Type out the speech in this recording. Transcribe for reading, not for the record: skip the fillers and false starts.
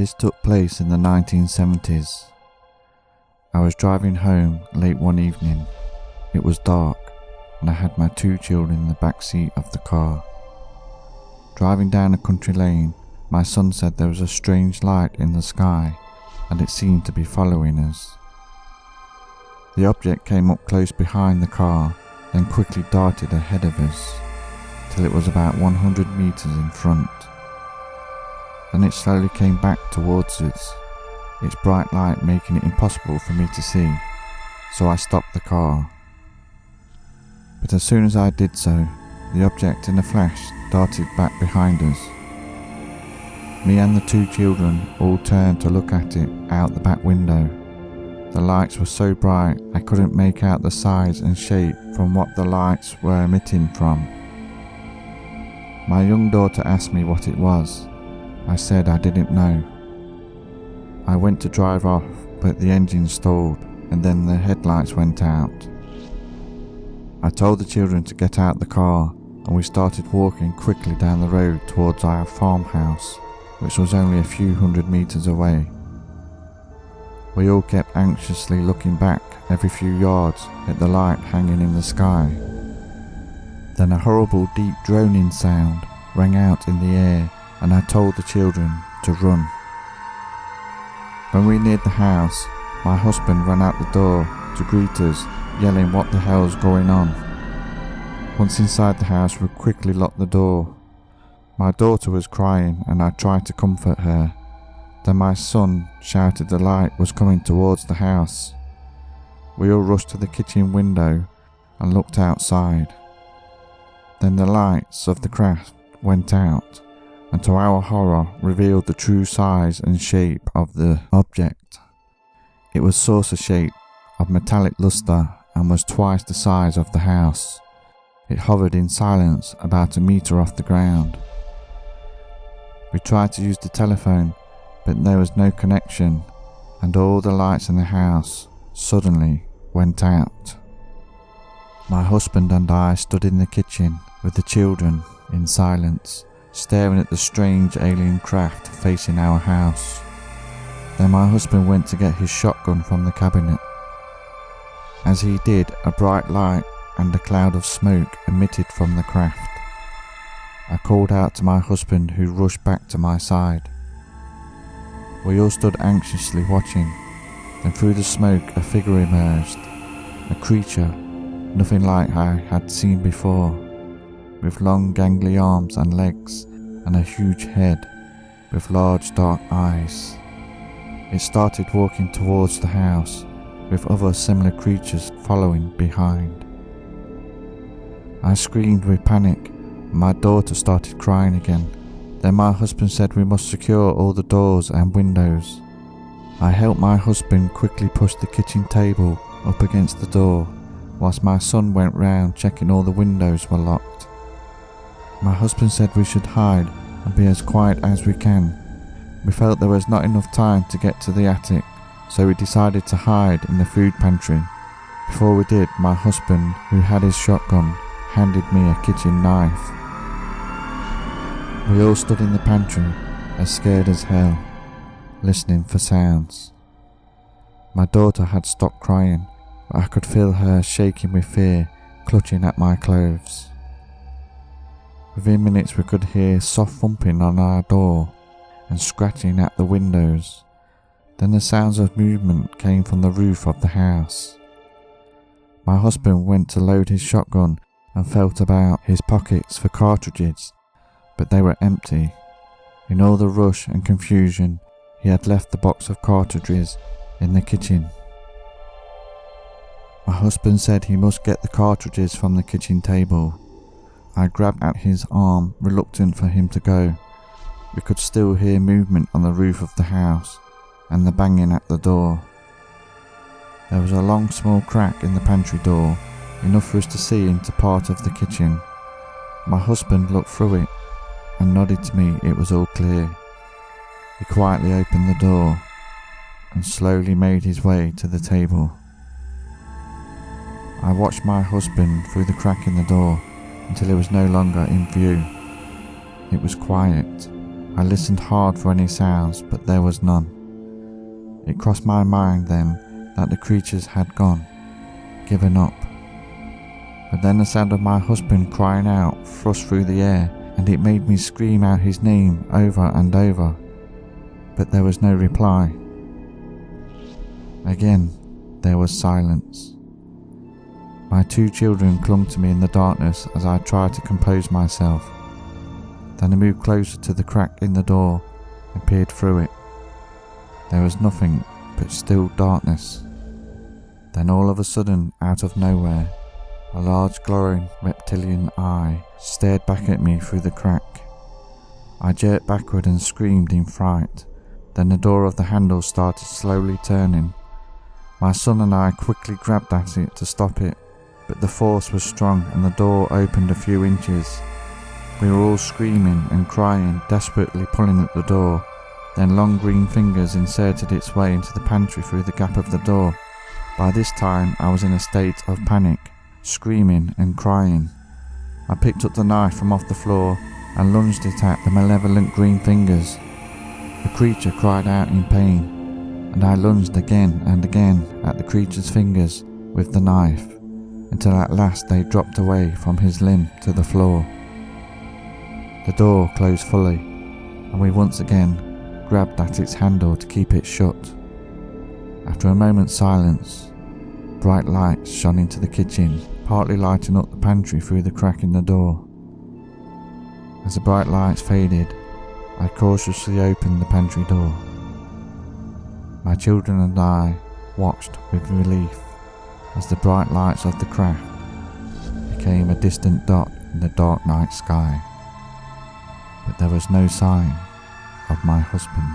This took place in the 1970s. I was driving home late one evening. It was dark and I had my 2 children in the back seat of the car. Driving down a country lane, my son said there was a strange light in the sky and it seemed to be following us. The object came up close behind the car, then quickly darted ahead of us till it was about 100 meters in front. Then it slowly came back towards us, its bright light making it impossible for me to see, so I stopped the car. But as soon as I did so, the object in a flash darted back behind us. Me and the 2 children all turned to look at it out the back window. The lights were so bright I couldn't make out the size and shape from what the lights were emitting from. My young daughter asked me what it was. I said I didn't know. I went to drive off, but the engine stalled and then the headlights went out. I told the children to get out the car and we started walking quickly down the road towards our farmhouse, which was only a few hundred meters away. We all kept anxiously looking back every few yards at the light hanging in the sky. Then a horrible deep droning sound rang out in the air and I told the children to run. When we neared the house, my husband ran out the door to greet us, yelling what the hell's going on. Once inside the house, we quickly locked the door. My daughter was crying and I tried to comfort her. Then my son shouted the light was coming towards the house. We all rushed to the kitchen window and looked outside. Then the lights of the craft went out and to our horror revealed the true size and shape of the object. It was saucer shaped, of metallic luster, and was twice the size of the house. It hovered in silence about a meter off the ground. We tried to use the telephone, but there was no connection, and all the lights in the house suddenly went out. My husband and I stood in the kitchen with the children in silence, staring at the strange alien craft facing our house. Then my husband went to get his shotgun from the cabinet. As he did, a bright light and a cloud of smoke emitted from the craft. I called out to my husband, who rushed back to my side. We all stood anxiously watching. Then through the smoke a figure emerged, a creature nothing like I had seen before, with long gangly arms and legs and a huge head with large dark eyes. It started walking towards the house, with other similar creatures following behind. I screamed with panic and my daughter started crying again. Then my husband said we must secure all the doors and windows. I helped my husband quickly push the kitchen table up against the door, whilst my son went round checking all the windows were locked. My husband said we should hide and be as quiet as we can. We felt there was not enough time to get to the attic, so we decided to hide in the food pantry. Before we did, my husband, who had his shotgun, handed me a kitchen knife. We all stood in the pantry, as scared as hell, listening for sounds. My daughter had stopped crying, but I could feel her shaking with fear, clutching at my clothes. Within minutes we could hear soft thumping on our door and scratching at the windows. Then the sounds of movement came from the roof of the house. My husband went to load his shotgun and felt about his pockets for cartridges, but they were empty. In all the rush and confusion, he had left the box of cartridges in the kitchen. My husband said he must get the cartridges from the kitchen table. I grabbed at his arm, reluctant for him to go. We could still hear movement on the roof of the house and the banging at the door. There was a long small crack in the pantry door, enough for us to see into part of the kitchen. My husband looked through it and nodded to me it was all clear. He quietly opened the door and slowly made his way to the table. I watched my husband through the crack in the door until it was no longer in view. It was quiet, I listened hard for any sounds, but there was none. It crossed my mind then that the creatures had gone, given up. But then the sound of my husband crying out thrust through the air, and it made me scream out his name over and over. But there was no reply. Again, there was silence. My 2 children clung to me in the darkness as I tried to compose myself. Then I moved closer to the crack in the door and peered through it. There was nothing but still darkness. Then all of a sudden, out of nowhere, a large glowing reptilian eye stared back at me through the crack. I jerked backward and screamed in fright. Then the door of the handle started slowly turning. My son and I quickly grabbed at it to stop it, but the force was strong and the door opened a few inches. We were all screaming and crying, desperately pulling at the door. Then long green fingers inserted its way into the pantry through the gap of the door. By this time I was in a state of panic, screaming and crying. I picked up the knife from off the floor and lunged it at the malevolent green fingers. The creature cried out in pain, and I lunged again and again at the creature's fingers with the knife, until at last they dropped away from his limb to the floor. The door closed fully, and we once again grabbed at its handle to keep it shut. After a moment's silence, bright lights shone into the kitchen, partly lighting up the pantry through the crack in the door. As the bright lights faded, I cautiously opened the pantry door. My children and I watched with relief as the bright lights of the crack became a distant dot in the dark night sky. But there was no sign of my husband.